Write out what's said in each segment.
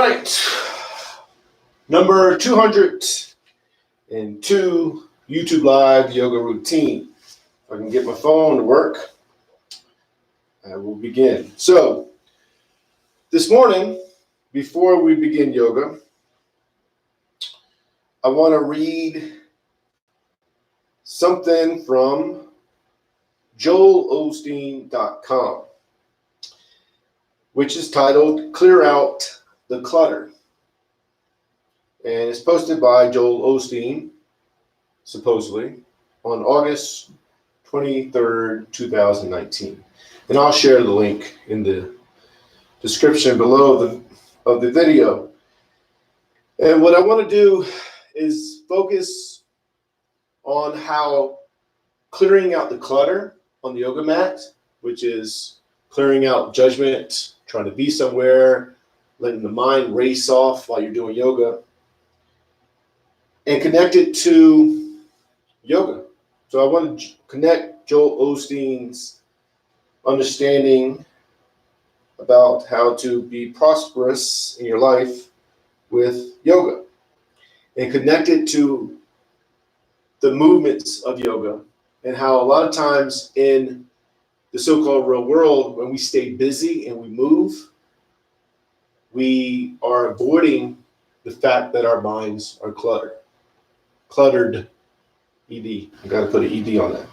right. Number 202 YouTube Live Yoga Routine. If I can get my phone to work, I will begin. So, this morning, before we begin yoga, I want to read something from Osteen.com, which is titled Clear Out the Clutter. And it's posted by Joel Osteen, supposedly, on August 23rd, 2019. And I'll share the link in the description below of the video. And what I want to do is focus on how clearing out the clutter on the yoga mat, which is clearing out judgment, trying to be somewhere, letting the mind race off while you're doing yoga, and connect it to yoga. So I want to connect Joel Osteen's understanding about how to be prosperous in your life with yoga, and connect it to the movements of yoga, and how a lot of times in the so-called real world, when we stay busy and we move, we are avoiding the fact that our minds are cluttered. Cluttered, ED. I've got to put an ED on that.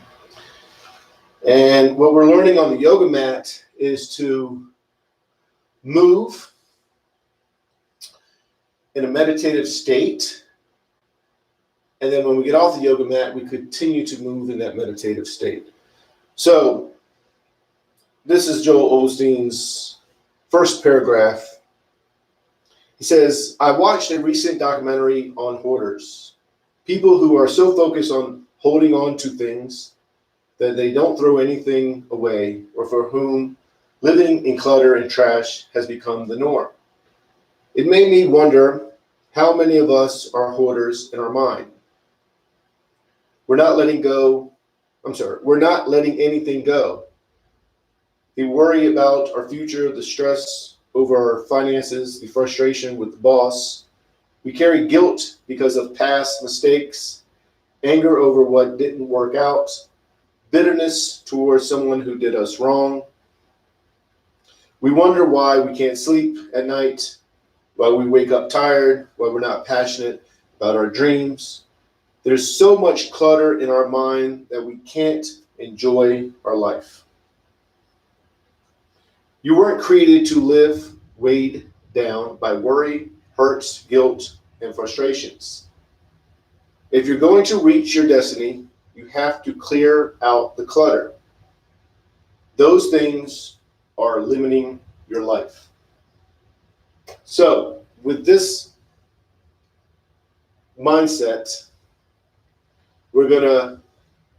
And what we're learning on the yoga mat is to move in a meditative state. And then when we get off the yoga mat, we continue to move in that meditative state. So this is Joel Osteen's first paragraph. He says, I watched a recent documentary on hoarders. People who are so focused on holding on to things that they don't throw anything away, or for whom living in clutter and trash has become the norm. It made me wonder how many of us are hoarders in our mind. We're not letting anything go. The worry about our future, the stress over our finances, the frustration with the boss. We carry guilt because of past mistakes, anger over what didn't work out, bitterness towards someone who did us wrong. We wonder why we can't sleep at night, why we wake up tired, why we're not passionate about our dreams. There's so much clutter in our mind that we can't enjoy our life. You weren't created to live weighed down by worry, hurts, guilt, and frustrations. If you're going to reach your destiny, you have to clear out the clutter. Those things are limiting your life. So, with this mindset, we're going to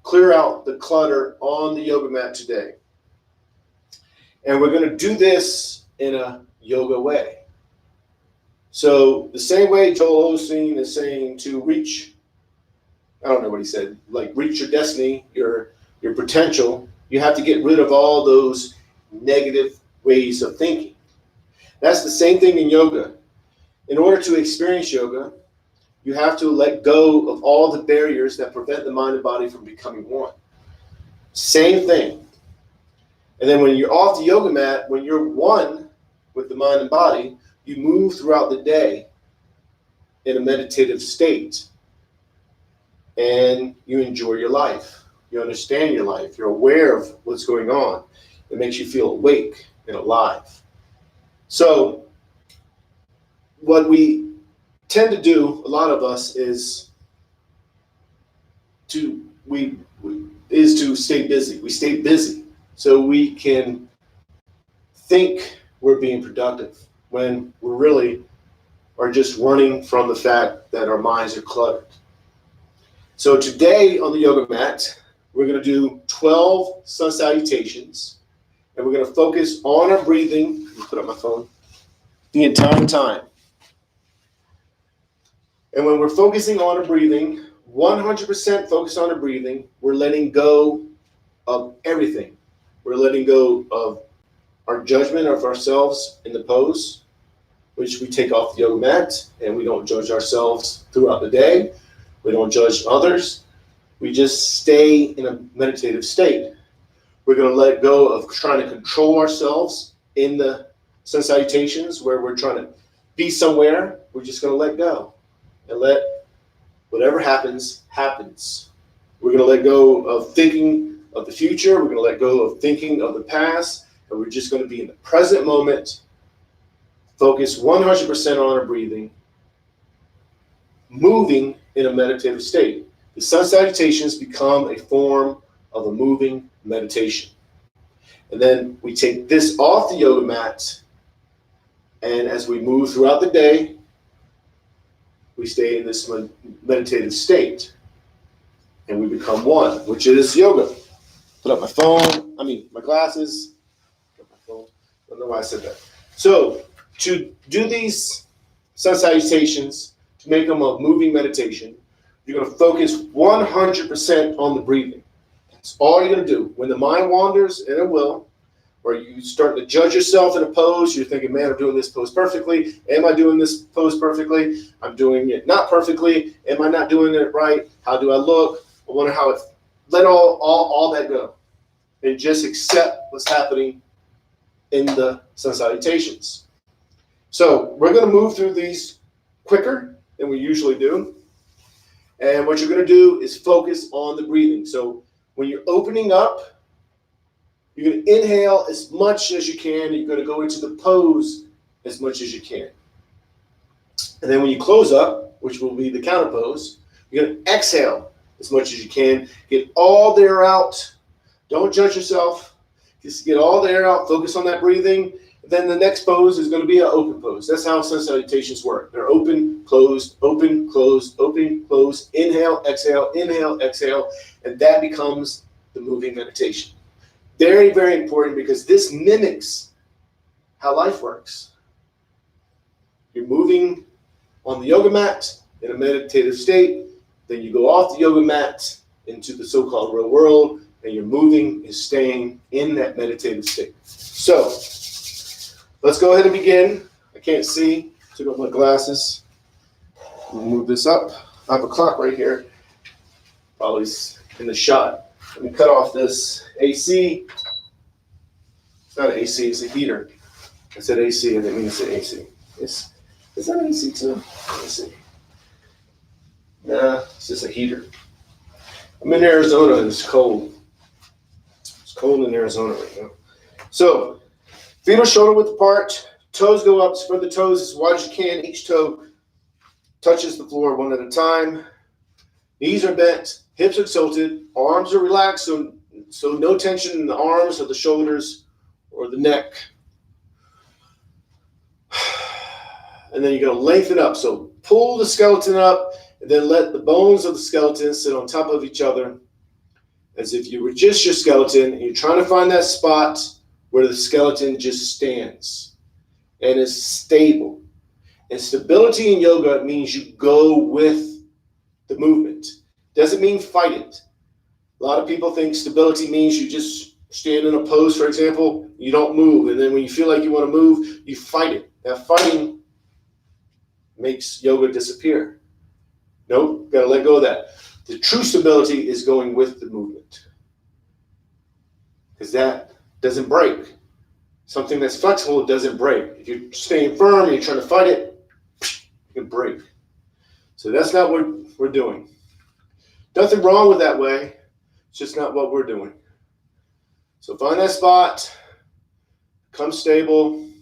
clear out the clutter on the yoga mat today. And we're going to do this in a yoga way. So the same way Joel Osteen is saying to reach, I don't know what he said, like reach your destiny, your potential, you have to get rid of all those negative ways of thinking. That's the same thing in yoga. In order to experience yoga, you have to let go of all the barriers that prevent the mind and body from becoming one. Same thing. And then when you're off the yoga mat, when you're one with the mind and body, you move throughout the day in a meditative state, and you enjoy your life. You understand your life. You're aware of what's going on. It makes you feel awake and alive. So what we tend to do, a lot of us, is to stay busy. We stay busy so we can think we're being productive, when we really are just running from the fact that our minds are cluttered. So today on the yoga mat, we're going to do 12 sun salutations, and we're going to focus on our breathing. Let me put up my phone. The entire time. And when we're focusing on our breathing, 100% focused on our breathing, we're letting go of everything. We're letting go of our judgment of ourselves in the pose. which we take off the yoga mat and we don't judge ourselves throughout the day. We don't judge others. We just stay in a meditative state. We're going to let go of trying to control ourselves in the sun salutations where we're trying to be somewhere. We're just going to let go and let whatever happens, happens. We're going to let go of thinking of the future. We're going to let go of thinking of the past. And we're just going to be in the present moment, focus 100% on our breathing, moving in a meditative state. The sun salutations become a form of a moving meditation. And then we take this off the yoga mat, and as we move throughout the day, we stay in this meditative state, and we become one, which is yoga. Put up my glasses. Put up my phone. I don't know why I said that. So to do these sun salutations, to make them a moving meditation, you're going to focus 100% on the breathing. That's all you're going to do. When the mind wanders, and it will, or you start to judge yourself in a pose, you're thinking, man, I'm doing this pose perfectly. Am I doing this pose perfectly? I'm doing it not perfectly. Am I not doing it right? How do I look? I wonder how it. Let all that go, and just accept what's happening in the sun salutations. So we're going to move through these quicker than we usually do. And what you're going to do is focus on the breathing. So when you're opening up, you're going to inhale as much as you can. You're going to go into the pose as much as you can. And then when you close up, which will be the counter pose, you're going to exhale as much as you can. Get all the air out. Don't judge yourself. Just get all the air out. Focus on that breathing. Then the next pose is going to be an open pose. That's how sun salutations work. They're open, closed, open, closed, open, closed, inhale, exhale, and that becomes the moving meditation. Very, very important because this mimics how life works. You're moving on the yoga mat in a meditative state, then you go off the yoga mat into the so-called real world, and your moving is staying in that meditative state. So, let's go ahead and begin. I can't see. Took off my glasses. We'll move this up. I have a clock right here. Probably in the shot. Let me cut off this AC. It's not an AC, it's a heater. I said AC, I didn't mean to say AC. Is that an AC too? Let me see. Nah, it's just a heater. I'm in Arizona and it's cold. It's cold in Arizona right now. So, feet are shoulder width apart. Toes go up. Spread the toes as wide as you can. Each toe touches the floor one at a time. Knees are bent. Hips are tilted. Arms are relaxed, so no tension in the arms or the shoulders or the neck. And then you're going to lengthen up. So pull the skeleton up and then let the bones of the skeleton sit on top of each other as if you were just your skeleton and you're trying to find that spot where the skeleton just stands and is stable. And stability in yoga means you go with the movement. Doesn't mean fight it. A lot of people think stability means you just stand in a pose, for example, you don't move. And then when you feel like you want to move, you fight it. That fighting makes yoga disappear. Nope, got to let go of that. The true stability is going with the movement. Because that doesn't break. Something that's flexible doesn't break. If you're staying firm and you're trying to fight it, you can break. So that's not what we're doing. Nothing wrong with that way. It's just not what we're doing. So find that spot, become stable, and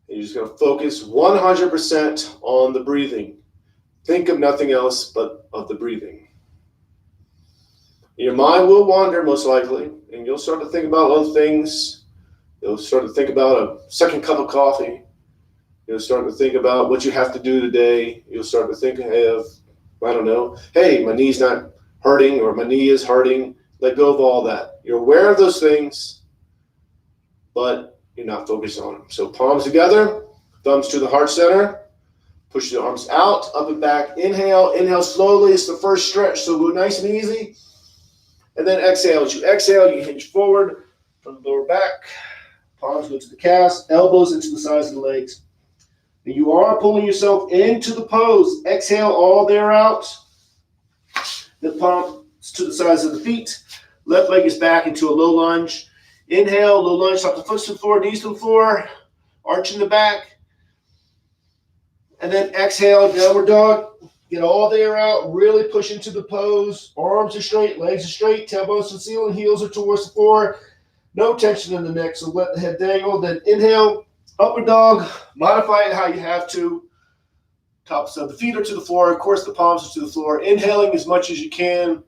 you're just going to focus 100% on the breathing. Think of nothing else but of the breathing. Your mind will wander most likely, and you'll start to think about other things. You'll start to think about a second cup of coffee. You'll start to think about what you have to do today. You'll start to think of, I don't know, hey, my knee's not hurting or my knee is hurting. Let go of all that. You're aware of those things, but you're not focused on them. So palms together, thumbs to the heart center. Push the arms out, up and back. Inhale, inhale slowly. It's the first stretch, so go nice and easy. And then exhale. As you exhale, you hinge forward from the lower back. Palms go to the calves, elbows into the sides of the legs. And you are pulling yourself into the pose. Exhale all the way out. The palms to the sides of the feet. Left leg is back into a low lunge. Inhale, low lunge, top the foot to the floor, knees to the floor. Arch in the back. And then exhale, downward dog. Get all the way out. Really push into the pose. Arms are straight, legs are straight, tailbones to the ceiling, heels are towards the floor. No tension in the neck, so let the head dangle. Then inhale, upward dog. Modify it how you have to. Tops of the feet are to the floor. Of course, the palms are to the floor. Inhaling as much as you can.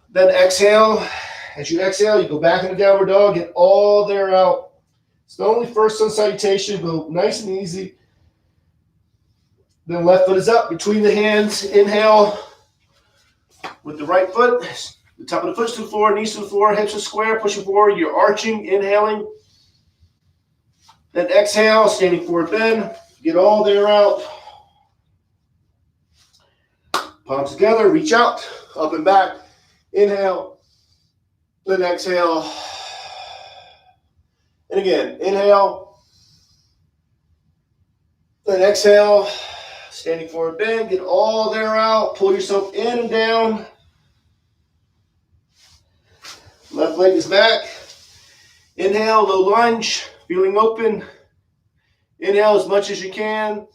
Then exhale. As you exhale, you go back into downward dog. Get all the way out. It's the only first sun salutation. Go nice and easy. Then left foot is up between the hands. Inhale with the right foot. The top of the foot to the floor, knees to the floor, hips are square, pushing forward. You're arching, inhaling. Then exhale, standing forward bend. Get all the way out. Palms together, reach out, up and back. Inhale. Then exhale. And again, inhale. Then exhale. Standing forward bend, get all there out. Pull yourself in and down. Left leg is back. Inhale, low lunge, feeling open. Inhale as much as you can.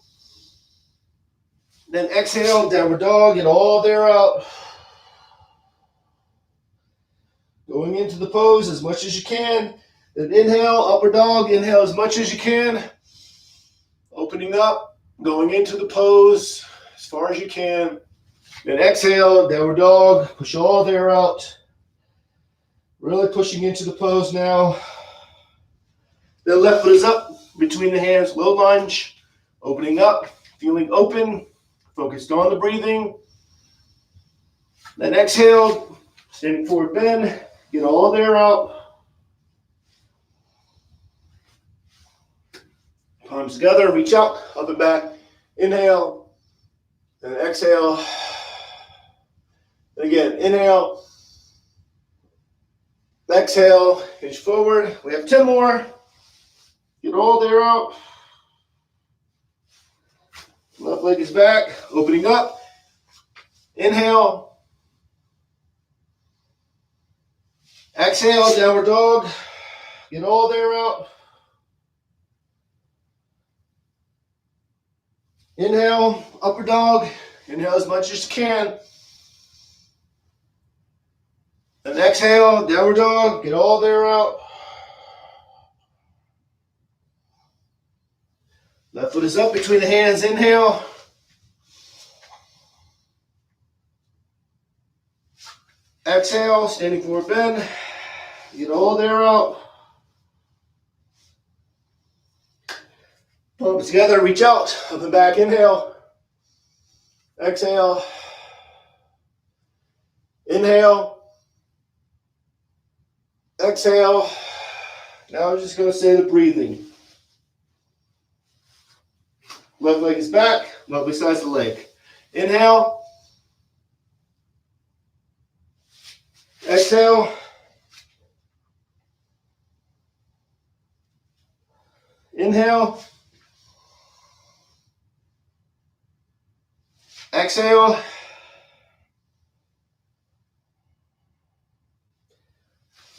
Then exhale, downward dog, get all there out. Going into the pose as much as you can. Then inhale, upward dog, inhale as much as you can. Opening up. Going into the pose as far as you can. Then exhale, downward dog. Push all the way out. Really pushing into the pose now. Then left foot is up between the hands. Low lunge. Opening up. Feeling open. Focused on the breathing. Then exhale. Standing forward bend. Get all the way out. Palms together, reach out, up and back. Inhale, and exhale. And again, inhale, exhale, hinge forward. We have 10 more. Get all there out. Left leg is back, opening up. Inhale. Exhale, downward dog. Get all there out. Inhale, upward dog. Inhale as much as you can. And exhale, downward dog. Get all there out. Left foot is up between the hands. Inhale. Exhale, standing forward bend. Get all there out. Palms together, reach out, up and back. Inhale. Exhale. Inhale. Exhale. Now I'm just going to say the breathing. Left leg is back, left besides the leg. Inhale. Exhale. Inhale. Exhale.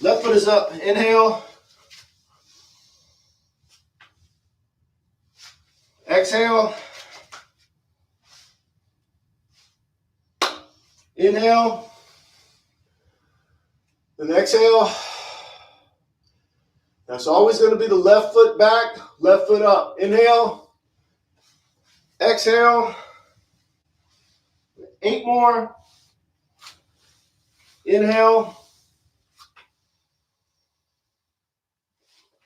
Left foot is up. Inhale. Exhale. Inhale. And exhale. That's always going to be the left foot back, left foot up. Inhale. Exhale. 8 more. Inhale.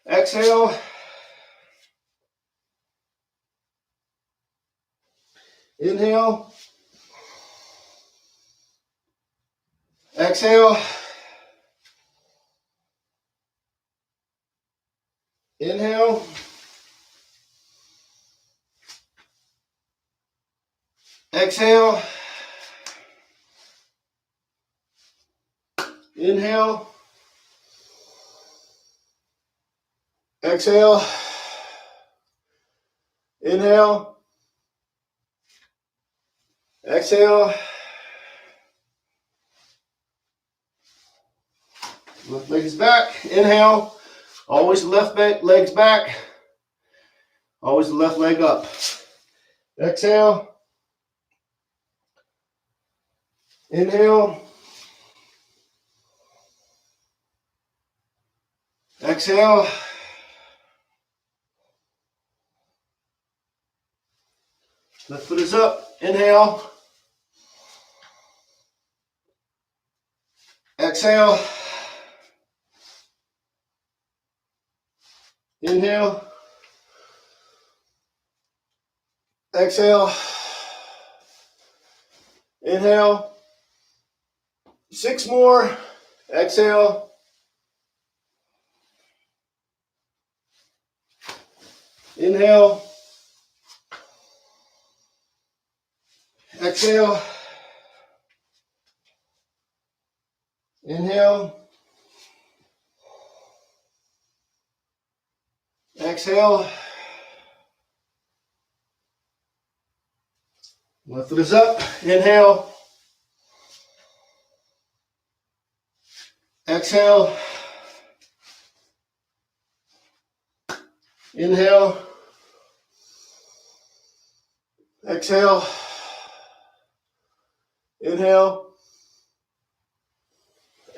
Exhale. Inhale. Exhale. Inhale. Exhale. Inhale. Exhale. Inhale. Exhale. Left leg is back. Inhale. Always the left leg's back. Always the left leg up. Exhale. Inhale. Exhale. Left foot is up. Inhale. Exhale. Inhale. Exhale. Inhale. 6 more. Exhale. Inhale. Exhale. Inhale. Exhale. Left foot is up. Inhale. Exhale. Inhale. Exhale. Inhale.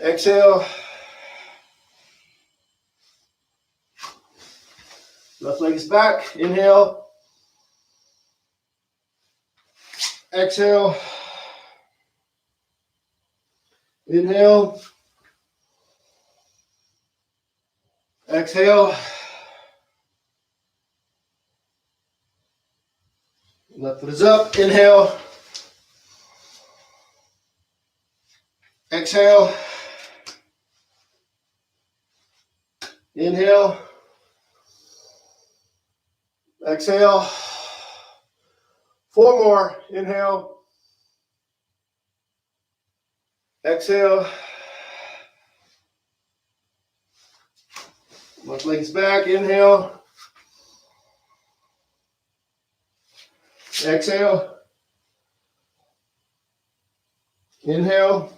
Exhale. Left leg is back. Inhale. Exhale. Inhale. Exhale. Left foot is up. Inhale. Exhale. Inhale. Exhale. 4 more. Inhale. Exhale. Left leg is back. Inhale. Exhale. Inhale.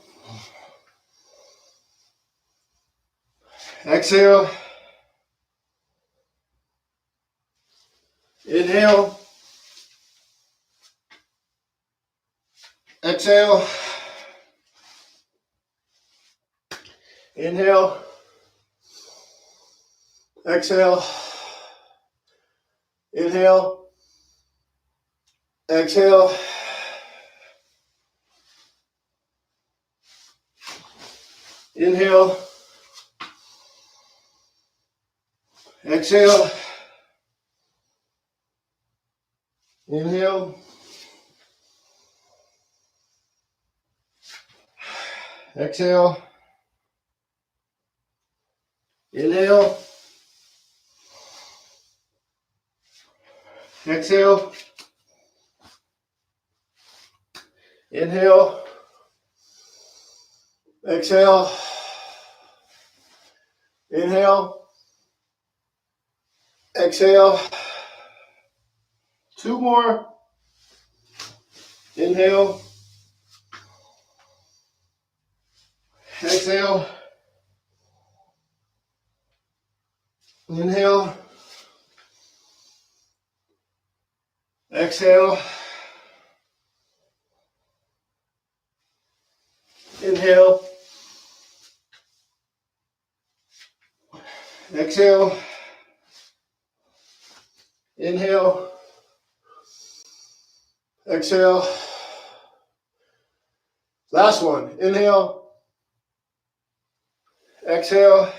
Exhale. Inhale. Exhale. Inhale. Exhale. Inhale. Exhale. Inhale. Exhale. Inhale. Exhale. Inhale. Exhale. Inhale. Exhale. Inhale. Exhale. 2 more. Inhale. Exhale. Inhale. Exhale. Inhale. Exhale. Inhale. Exhale. Last one. Inhale. Exhale.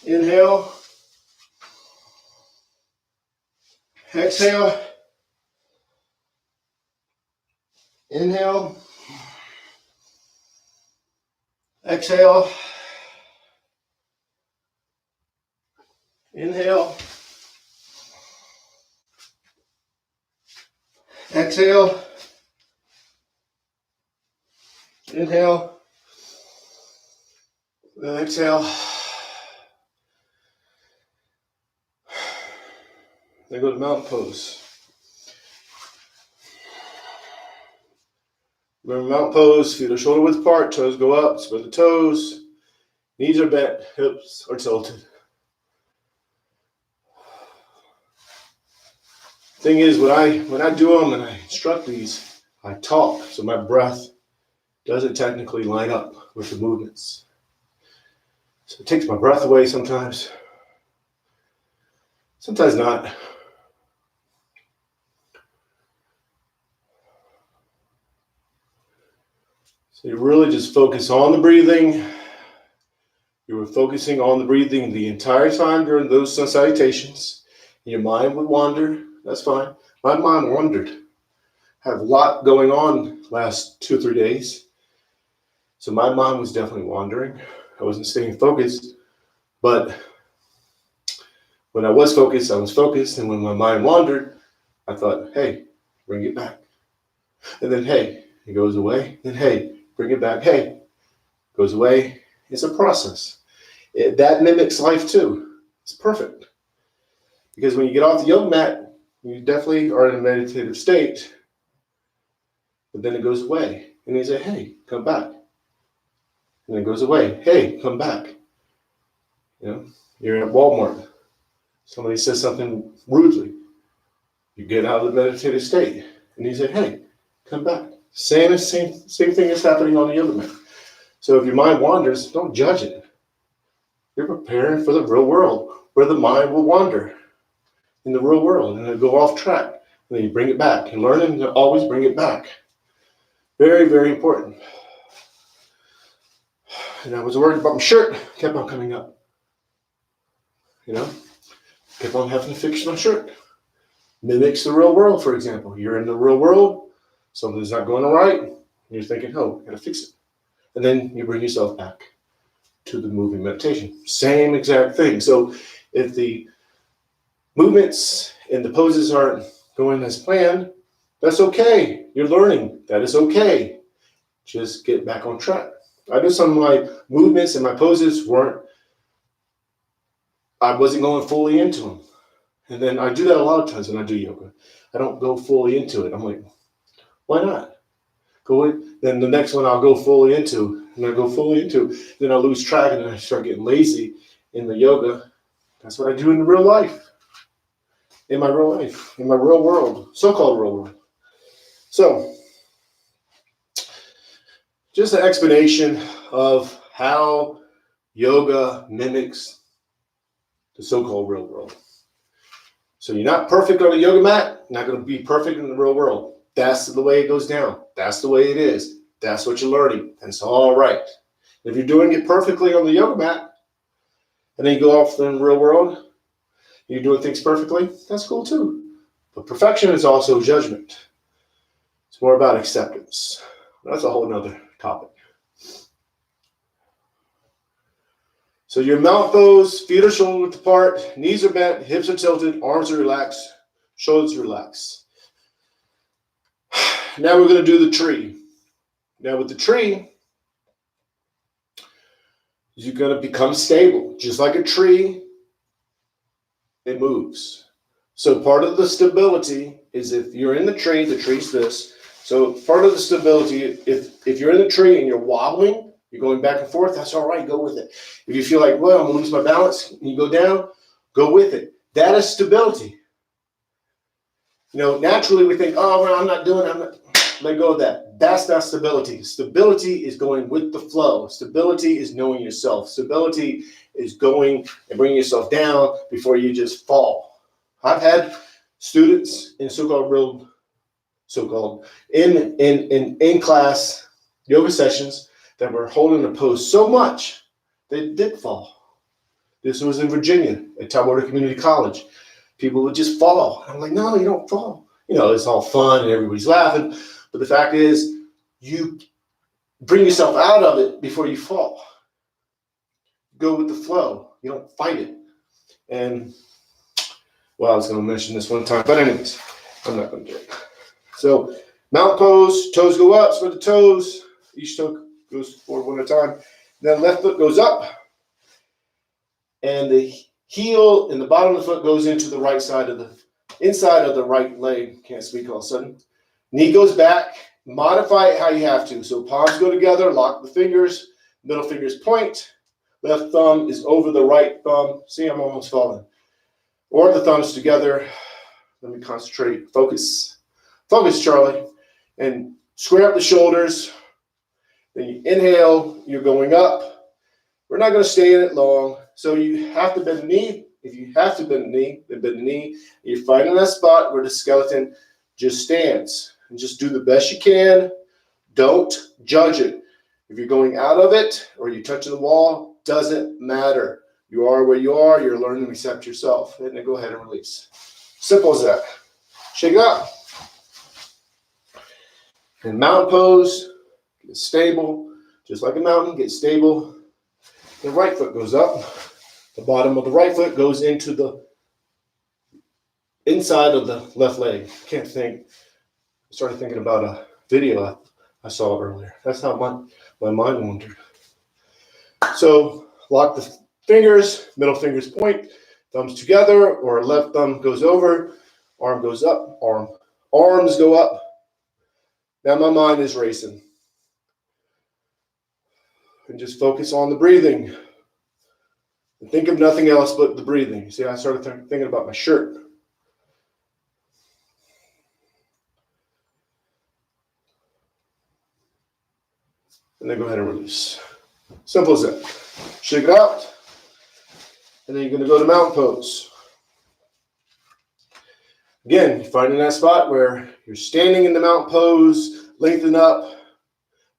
Inhale. Exhale. Inhale. Exhale. Inhale. Exhale. Inhale. Exhale. Then go to mountain pose. Remember mountain pose, feet are shoulder width apart, toes go up, spread the toes, knees are bent, hips are tilted. Thing is, when I do them and I instruct these, I talk, so my breath doesn't technically line up with the movements. So it takes my breath away sometimes. Sometimes not. So you really just focus on the breathing. You were focusing on the breathing the entire time during those salutations. Your mind would wander. That's fine. My mind wandered. I have a lot going on last 2 or 3 days. So my mind was definitely wandering. I wasn't staying focused. But when I was focused, I was focused. And when my mind wandered, I thought, hey, bring it back. And then, hey, it goes away. Then, hey, bring it back. Hey, goes away. It's a process. That mimics life too. It's perfect. Because when you get off the yoga mat, you definitely are in a meditative state. But then it goes away. And you say, hey, come back. And it goes away. Hey, come back. You know, you're at Walmart. Somebody says something rudely. You get out of the meditative state. And you say, hey, come back. Same thing is happening on the yoga mat. So if your mind wanders, don't judge it. You're preparing for the real world, where the mind will wander in the real world, and it'll go off track. And then you bring it back. And learning to always bring it back. Very, very important. And I was worried about my shirt. Kept on coming up. You know? Kept on having to fix my shirt. Mimics the real world, for example. You're in the real world. Something's not going right. And you're thinking, oh, I gotta fix it. And then you bring yourself back to the moving meditation. Same exact thing. So if the movements and the poses aren't going as planned, that's okay. You're learning. That is okay. Just get back on track. I know some of my movements and my poses I wasn't going fully into them. And then I do that a lot of times when I do yoga. I don't go fully into it. I'm like, why not? Then the next one I'll go fully into, and I go fully into, then I lose track and then I start getting lazy in the yoga. That's what I do in real life. In my real life, in my real world, so-called real world. So, just an explanation of how yoga mimics the so-called real world. So you're not perfect on a yoga mat, not going to be perfect in the real world. That's the way it goes down. That's the way it is. That's what you're learning. That's all right. If you're doing it perfectly on the yoga mat, and then you go off in the real world, you're doing things perfectly, that's cool too. But perfection is also judgment. It's more about acceptance. That's a whole nother topic. So your mountain pose, feet are shoulder width apart, knees are bent, hips are tilted, arms are relaxed, shoulders relaxed. Now we're going to do the tree. Now with the tree, you're going to become stable. Just like a tree, it moves. So part of the stability is if you're in the tree's this. So part of the stability, if you're in the tree and you're wobbling, you're going back and forth, that's all right, go with it. If you feel like, well, I'm going to lose my balance, and you go down, go with it. That is stability. You know, naturally we think, oh, well, I'm not let go of that. That's not stability. Stability is going with the flow. Stability is knowing yourself. Stability is going and bringing yourself down before you just fall. I've had students in in class yoga sessions that were holding the pose so much they did fall. This was in Virginia at Tabora Community College. People would just fall. I'm like, no, you don't fall. You know, it's all fun and everybody's laughing. But the fact is, you bring yourself out of it before you fall. Go with the flow. You don't fight it. And, well, I was going to mention this one time. But anyways, I'm not going to do it. So, mountain pose. Toes go up. Spread the toes. Each toe goes forward one at a time. Then left foot goes up. And the heel and the bottom of the foot goes into the right side of the inside of the right leg. Can't speak all of a sudden. Knee goes back. Modify it how you have to. So palms go together, lock the fingers, middle fingers point, left thumb is over the right thumb. See, I'm almost falling. Or the thumbs together. Let me concentrate. Focus. Focus, Charlie. And square up the shoulders. Then you inhale, you're going up. We're not going to stay in it long. So you have to bend the knee. If you have to bend the knee, then bend the knee. You're finding that spot where the skeleton just stands. And just do the best you can. Don't judge it. If you're going out of it or you're touching the wall, doesn't matter. You are where you are. You're learning to accept yourself. And then go ahead and release. Simple as that. Shake it up. And mountain pose. Get stable. Just like a mountain, get stable. The right foot goes up. The bottom of the right foot goes into the inside of the left leg. Can't think. I started thinking about a video I saw earlier. That's how my mind wandered. So lock the fingers, middle fingers point, thumbs together, or left thumb goes over, arm goes up, arms go up. Now my mind is racing. And just focus on the breathing. And think of nothing else but the breathing. See, I started thinking about my shirt. And then go ahead and release. Simple as that. Shake it out. And then you're going to go to mountain pose. Again, you're finding that spot where you're standing in the mountain pose, lengthen up.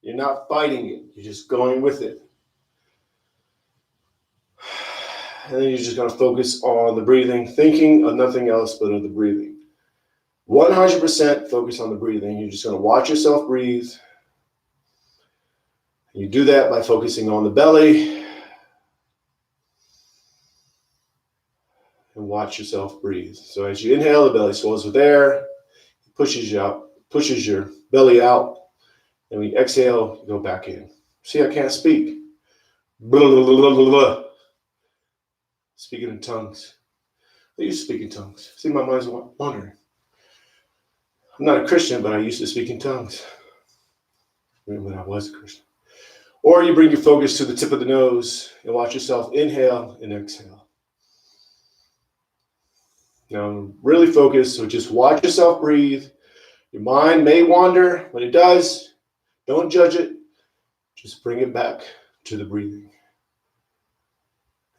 You're not fighting it. You're just going with it. And then you're just going to focus on the breathing, thinking of nothing else but of the breathing. 100% focus on the breathing. You're just going to watch yourself breathe. You do that by focusing on the belly and watch yourself breathe. So as you inhale, the belly swells with air, pushes you out, pushes your belly out. And when you exhale, you go back in. See, I can't speak. Blah, blah, blah, blah, blah. Speaking in tongues. I used to speak in tongues. See, my mind's wandering. I'm not a Christian, but I used to speak in tongues when I was a Christian. Or you bring your focus to the tip of the nose and watch yourself inhale and exhale. Now, really focus, so just watch yourself breathe. Your mind may wander. When it does, don't judge it. Just bring it back to the breathing.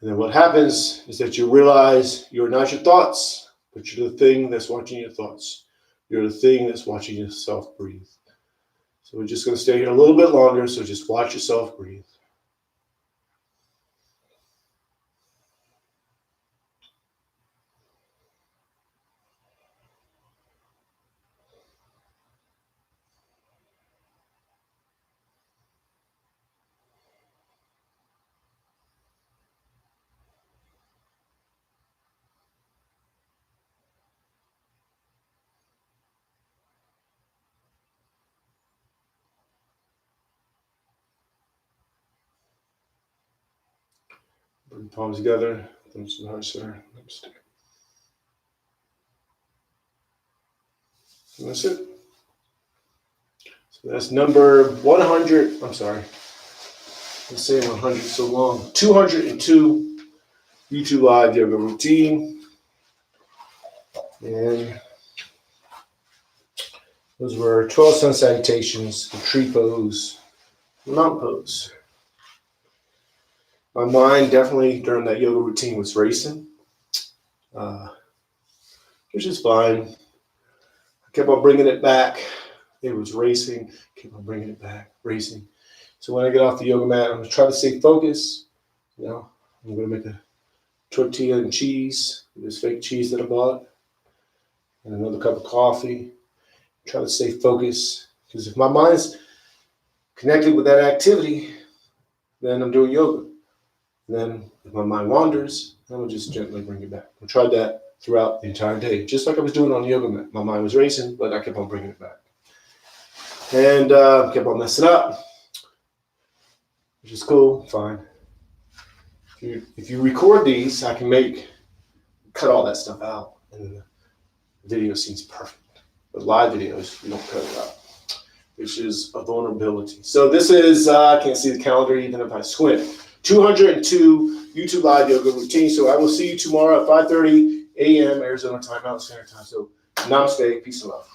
And then what happens is that you realize you're not your thoughts, but you're the thing that's watching your thoughts. You're the thing that's watching yourself breathe. So we're just going to stay here a little bit longer, so just watch yourself breathe. Bring the palms together, thumbs to the heart center. And that's it. So that's number 100. I'm sorry. Let's say 100 so long. 202 YouTube Live Yoga Routine. And those were 12 sun salutations, the tree pose, the mountain pose. My mind definitely during that yoga routine was racing, which is fine. I kept on bringing it back. It was racing, kept on bringing it back, racing. So when I get off the yoga mat, I'm going to try to stay focused. You know, I'm going to make a tortilla and cheese, this fake cheese that I bought, and another cup of coffee. Try to stay focused, because if my mind's connected with that activity, then I'm doing yoga. Then if my mind wanders, I will just gently bring it back. I tried that throughout the entire day, just like I was doing on the yoga mat. My mind was racing, but I kept on bringing it back. And kept on messing up, which is cool, fine. If you record these, I can cut all that stuff out. And Video seems perfect. But live videos, we don't cut it out, which is a vulnerability. So this is, I can't see the calendar even if I squint, 202 YouTube live yoga routine. So I will see you tomorrow at 5:30 a.m. Arizona time, Mountain Standard Time. So namaste, peace and love.